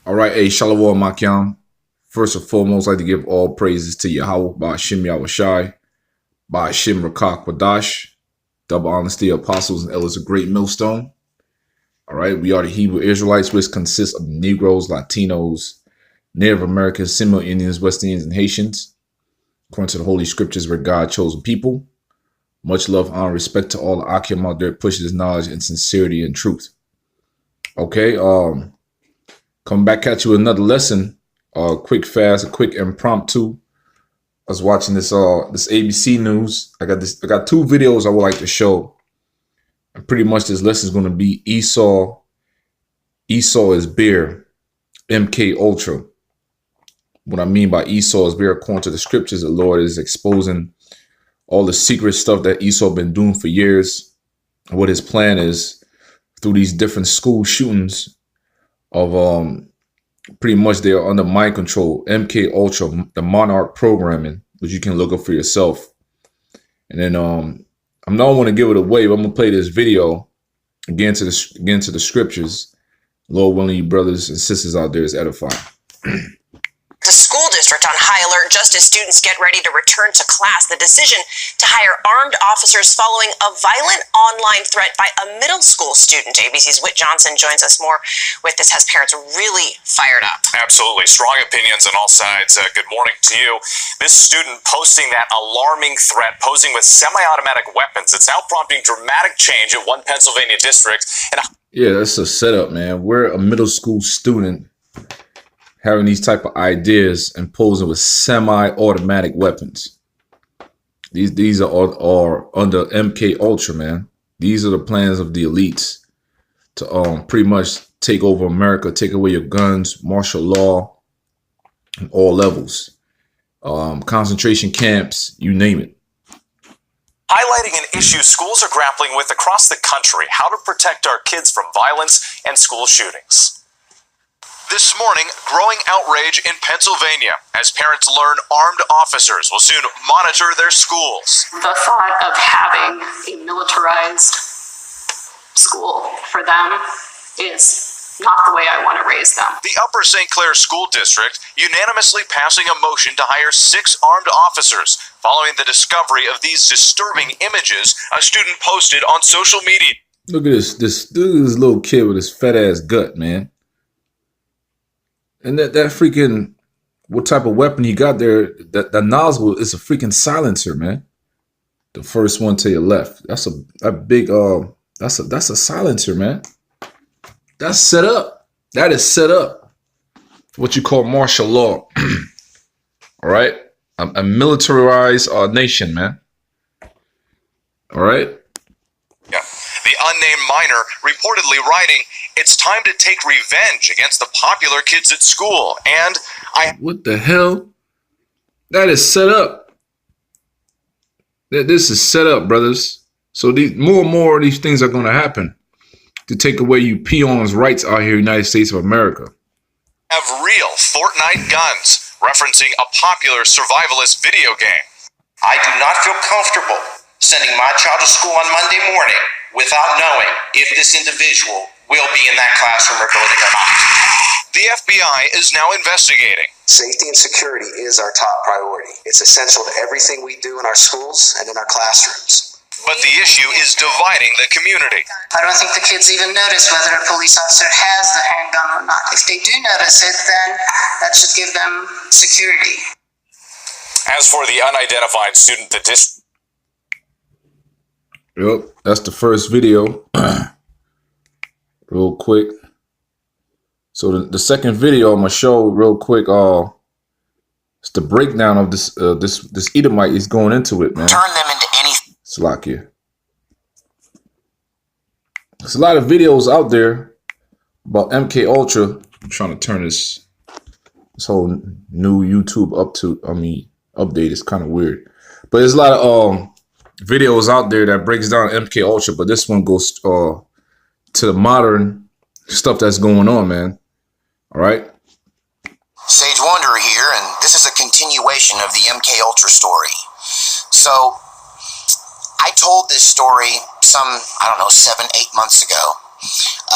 All right, hey, Shalom Makyam. First and foremost, I'd like to give all praises to Yahweh, Ba'ashim Yahushai, Ba'ashim Rakak Wadash, double honesty apostles and elders of Great Millstone. All right, we are the Hebrew Israelites, which consists of Negroes, Latinos, Native Americans, Seminole Indians, West Indians, and Haitians. According to the Holy Scriptures, we're God's chosen people. Much love, honor, respect to all the Akim out there, pushing this knowledge and sincerity and truth. Okay, coming back at you with another lesson. Quick, fast, a quick impromptu. I was watching this ABC news. I got two videos I would like to show. And pretty much this lesson is going to be Esau. Esau is bear. MK Ultra. What I mean by Esau is bear, according to the scriptures, the Lord is exposing all the secret stuff that Esau been doing for years. And what his plan is through these different school shootings of pretty much they are under mind control. MK Ultra, the Monarch programming, which you can look up for yourself. And then I'm not want to give it away, but I'm gonna play this video again to the scriptures. Lord willing, you brothers and sisters out there is edifying. The school district on high alert just as students get ready to return to class. The decision to hire armed officers following a violent online threat by a middle school student. ABC's Whit Johnson joins us more with this. Has parents really fired up? Absolutely. Strong opinions on all sides. Good morning to you. This student posting that alarming threat, posing with semi-automatic weapons. It's now prompting dramatic change at one Pennsylvania district. Yeah, that's a setup, man. We're a middle school student having these type of ideas and posing with semi-automatic weapons. These are under MK Ultra, man. These are the plans of the elites to pretty much take over America, take away your guns, martial law, on all levels, concentration camps, you name it. Highlighting an issue schools are grappling with across the country: how to protect our kids from violence and school shootings. This morning, growing outrage in Pennsylvania as parents learn armed officers will soon monitor their schools. The thought of having a militarized school for them is not the way I want to raise them. The Upper St. Clair School District unanimously passing a motion to hire 6 armed officers following the discovery of these disturbing images a student posted on social media. Look at this little kid with his fat ass gut, man. And that freaking, what type of weapon he got there, that nozzle is a freaking silencer, man. The first one to your left. That's a big that's a silencer, man. That's set up. That is set up. What you call martial law. All right? A militarized nation, man. All right? Yeah. The unnamed minor reportedly writing, "It's time to take revenge against the popular kids at school." And what the hell? That is set up. This is set up, brothers. So more and more of these things are going to happen to take away you peons' rights out here in the United States of America. Have real Fortnite guns, referencing a popular survivalist video game. "I do not feel comfortable sending my child to school on Monday morning without knowing if this individual will be in that classroom or building or not." The FBI is now investigating. Safety and security is our top priority. It's essential to everything we do in our schools and in our classrooms. But the issue is dividing the community. I don't think the kids even notice whether a police officer has the handgun or not. If they do notice it, then that should give them security. As for the unidentified student, Yep, that's the first video. Real quick. So the second video I'm gonna show real quick. It's the breakdown of this this Edomite is going into it, man. Turn them into anything. Slakia. There's a lot of videos out there about MK Ultra. I'm trying to turn this whole new YouTube update. It's kind of weird, but there's a lot of videos out there that breaks down MK Ultra, but this one goes to the modern stuff that's going on, man. All right. Sage Wanderer here, and this is a continuation of the MK Ultra story. So, I told this story some, 7, 8 months ago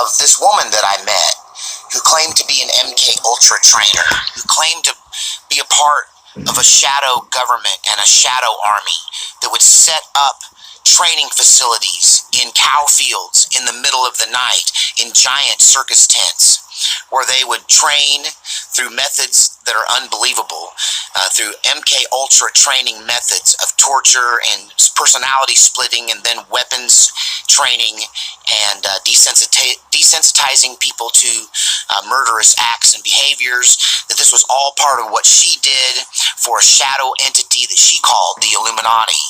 of this woman that I met who claimed to be an MK Ultra trainer, who claimed to be a part of a shadow government and a shadow army that would set up training facilities in cow fields in the middle of the night in giant circus tents, where they would train through methods that are unbelievable, through MK Ultra training methods of torture and personality splitting, and then weapons training and desensitizing people to murderous acts and behaviors, that this was all part of what she did for a shadow entity that she called the Illuminati.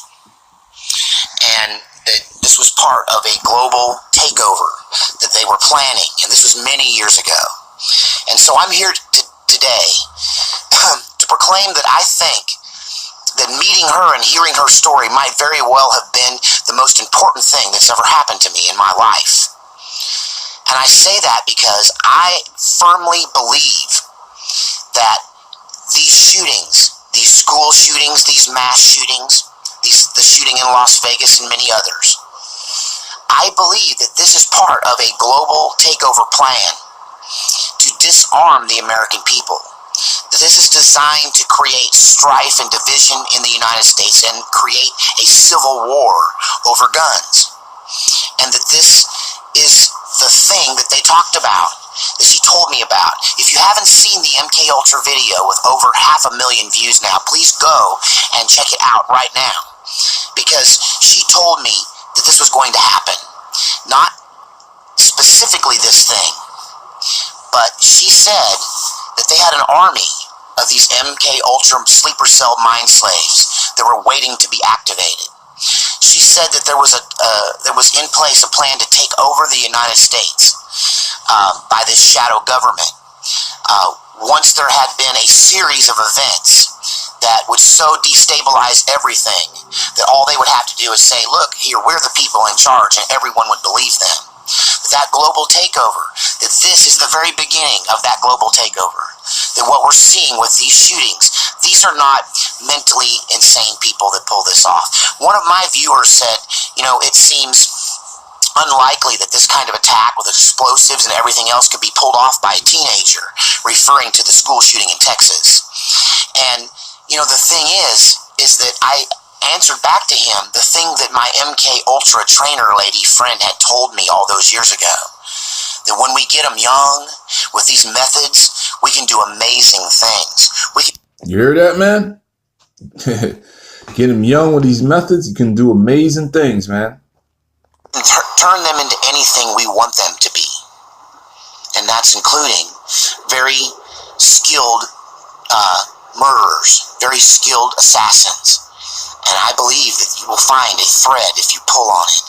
And that this was part of a global takeover that they were planning, and this was many years ago. And so I'm here today to proclaim that I think that meeting her and hearing her story might very well have been the most important thing that's ever happened to me in my life. And I say that because I firmly believe that these shootings, these school shootings, these mass shootings, the shooting in Las Vegas and many others, I believe that this is part of a global takeover plan to disarm the American people. That this is designed to create strife and division in the United States and create a civil war over guns. And that this is the thing that they talked about, that she told me about. If you haven't seen the MK Ultra video with over 500,000 views now, please go and check it out right now. Because she told me that this was going to happen. Not specifically this thing, but she said that they had an army of these MK Ultra sleeper cell mind slaves that were waiting to be activated. She said that there was in place a plan to take over the United States by this shadow government. Once there had been a series of events that would so destabilize everything that all they would have to do is say, look, here, we're the people in charge, and everyone would believe them. That global takeover, that this is the very beginning of that global takeover. That what we're seeing with these shootings, these are not mentally insane people that pull this off. One of my viewers said, it seems unlikely that this kind of attack with explosives and everything else could be pulled off by a teenager, referring to the school shooting in Texas. And the thing is that I answered back to him the thing that my MK Ultra trainer lady friend had told me all those years ago. That when we get them young with these methods, we can do amazing things. You hear that, man? Get them young with these methods, you can do amazing things, man. And turn them into anything we want them to be. And that's including very skilled murderers, very skilled assassins. And I believe that you will find a thread, if you pull on it,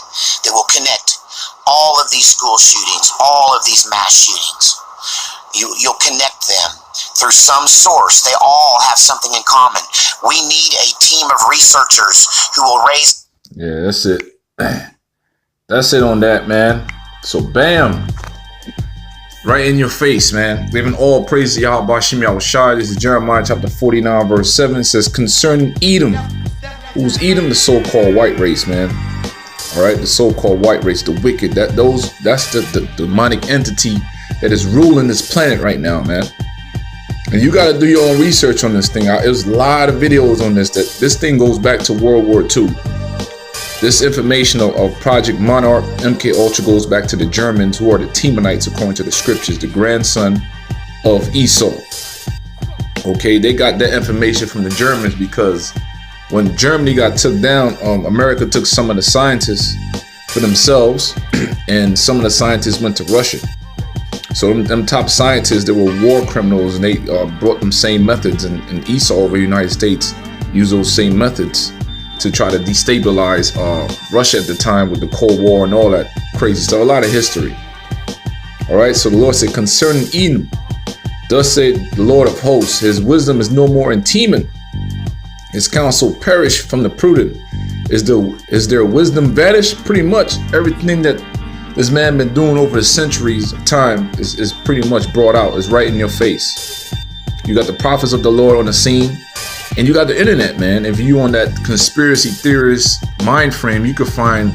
that will connect all of these school shootings, all of these mass shootings. You'll connect them through some source. They all have something in common. We need a team of researchers who will raise... Yeah, that's it. That's it on that, man. So, bam. Right in your face, man. Giving all praise to Yahweh Bashim Yahushai. This is Jeremiah chapter 49, verse 7. It says, concerning Edom. Who's Edom? The so-called white race, man. All right, the so-called white race, the wicked. That's the demonic entity that is ruling this planet right now, man. And you got to do your own research on this thing. There's a lot of videos on this. That this thing goes back to World War II. This information of Project Monarch, MK Ultra, goes back to the Germans, who are the Temanites, according to the scriptures, the grandson of Esau. Okay, they got that information from the Germans because when Germany got took down, America took some of the scientists for themselves, and some of the scientists went to Russia. So them top scientists, they were war criminals, and they brought them same methods, and Esau over the United States used those same methods to try to destabilize Russia at the time with the Cold War and all that crazy stuff. A lot of history. All right, so the Lord said, concerning Edom, thus said the Lord of hosts, his wisdom is no more in Teman. His counsel perished from the prudent. Is their wisdom vanished? Pretty much everything that this man been doing over the centuries of time is pretty much brought out. Is right in your face. You got the prophets of the Lord on the scene. And you got the internet, man. If you on that conspiracy theorist mind frame, you can find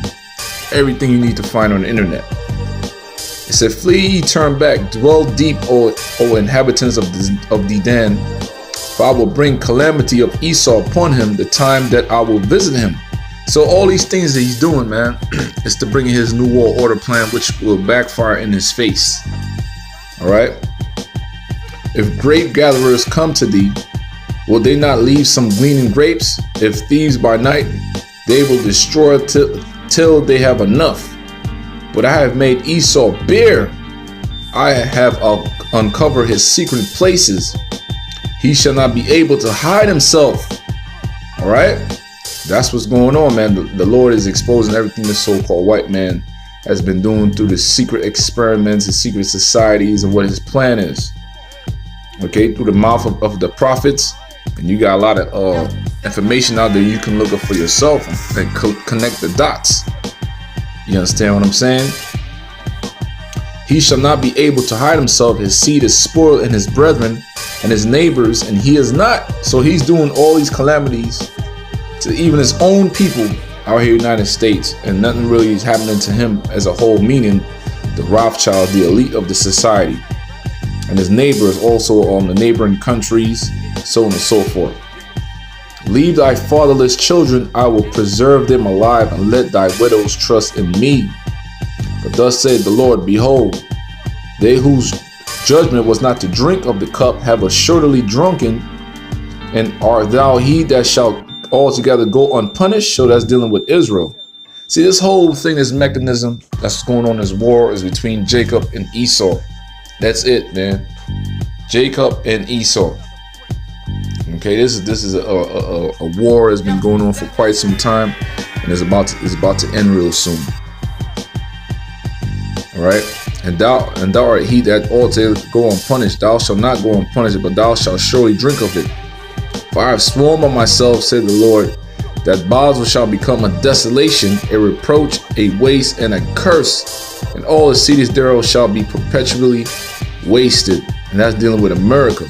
everything you need to find on the internet. It said, flee ye, turn back, dwell deep, O inhabitants of Dedan, for I will bring calamity of Esau upon him the time that I will visit him. So all these things that he's doing, man, is to bring his new world order plan, which will backfire in his face. All right. If grape gatherers come to thee, will they not leave some gleaning grapes? If thieves by night, they will destroy till they have enough. But I have made Esau bare. I have uncovered his secret places. He shall not be able to hide himself. All right. That's what's going on, man. The Lord is exposing everything the so-called white man has been doing through the secret experiments and secret societies and what his plan is. Okay, through the mouth of the prophets. And you got a lot of information out there you can look up for yourself and connect the dots. You understand what I'm saying? He shall not be able to hide himself. His seed is spoiled in his brethren and his neighbors, and he is not. So he's doing all these calamities to even his own people out here in the United States, and nothing really is happening to him as a whole, meaning the Rothschild, the elite of the society, and his neighbors also on the neighboring countries, so on and so forth. Leave thy fatherless children, I will preserve them alive, and let thy widows trust in me. But thus saith the Lord, behold, they whose judgment was not to drink of the cup have assuredly drunken, and art thou he that shall altogether go unpunished? So that's dealing with Israel. See, this whole thing, this mechanism that's going on, this war is between Jacob and Esau. That's it, man. Jacob and Esau. Okay, this is a war that's been going on for quite some time, and it's about to end real soon. All right, and thou art he that altogether go unpunished. Thou shalt not go unpunished, but thou shalt surely drink of it. For I have sworn by myself, said the Lord, that Basel shall become a desolation, a reproach, a waste, and a curse, and all the cities thereof shall be perpetually wasted. And that's dealing with America,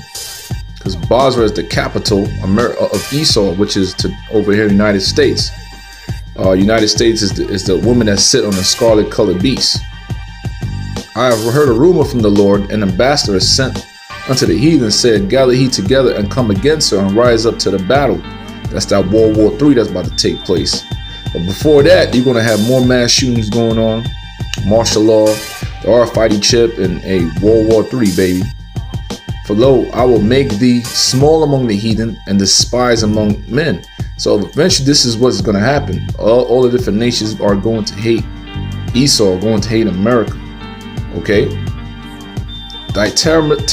because Basra is the capital of Esau, which is over here in the United States. United States is the woman that sit on a scarlet colored beast. I have heard a rumor from the Lord, an ambassador is sent unto the heathen, said, gather ye together and come against her and rise up to the battle. That's that World War III that's about to take place. But before that, you're going to have more mass shootings going on, martial law, the RFID chip, and a World War III, baby. For lo, I will make thee small among the heathen and despise among men. So eventually this is what's going to happen. All the different nations are going to hate Esau, going to hate America. Okay? Thy terribleness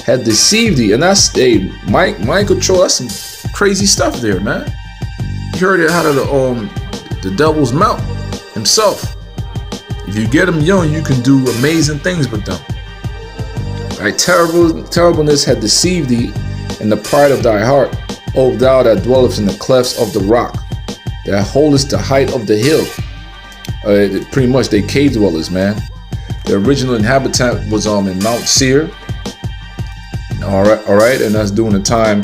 had deceived thee. And that's mind control. That's some crazy stuff there, man. You heard it out of the devil's mouth himself. If you get them young, you can do amazing things with them. Thy terribleness had deceived thee in the pride of thy heart, O thou that dwellest in the clefts of the rock, that holdest the height of the hill. Pretty much they cave dwellers, man. The original inhabitant was in Mount Seir. All right, and that's during the time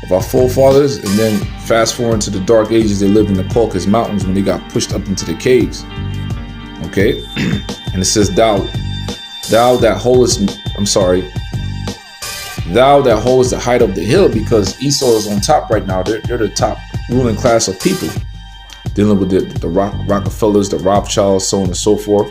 of our forefathers. And then fast forward to the Dark Ages, they lived in the Caucasus Mountains when they got pushed up into the caves. Okay, and it says thou that holdest the height of the hill, because Esau is on top right now. They're the top ruling class of people, dealing with the Rockefellers, the Rothschilds, so on and so forth.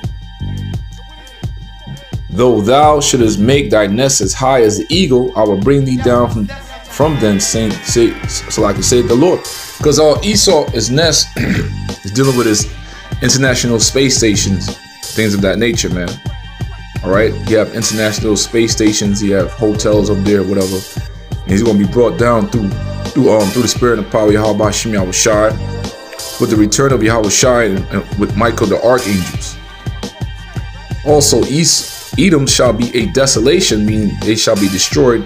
Though thou shouldest make thy nest as high as the eagle, I will bring thee down from thence, so like you say the Lord. Because Esau's nest is dealing with his international space stations, things of that nature, man. All right, you have international space stations, you have hotels up there, whatever. And he's going to be brought down through the spirit and power of Yahweh Shem Yahweh Shai, with the return of Yahweh Shai and with Michael the archangels. Also, Edom shall be a desolation, meaning they shall be destroyed.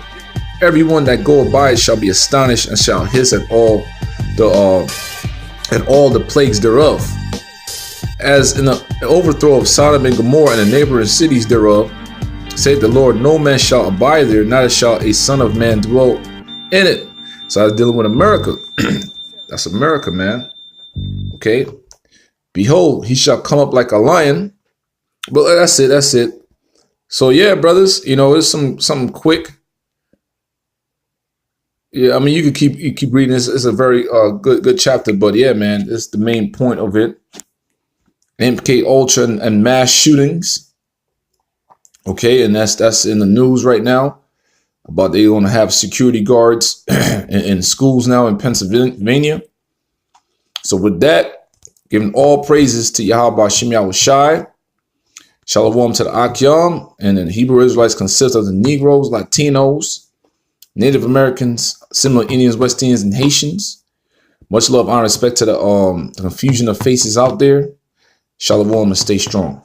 Everyone that goeth by it shall be astonished and shall hiss at all the plagues thereof. As in the overthrow of Sodom and Gomorrah and the neighboring cities thereof, saith the Lord, no man shall abide there, neither shall a son of man dwell in it. So I was dealing with America. That's America, man. Okay. Behold, he shall come up like a lion. But that's it. That's it. So yeah, brothers, you know, it's something quick. Yeah, I mean, you keep reading this. It's a very good chapter. But yeah, man, it's the main point of it. MK Ultra and mass shootings. Okay, and that's in the news right now. About they're going to have security guards in schools now in Pennsylvania. So with that, giving all praises to Yahweh Hashem Yahweh Shai. Shalom to the Akyam. And then Hebrew Israelites consist of the Negroes, Latinos, Native Americans, similar Indians, West Indians, and Haitians. Much love, honor, respect to the confusion of faces out there. Shalom and stay strong.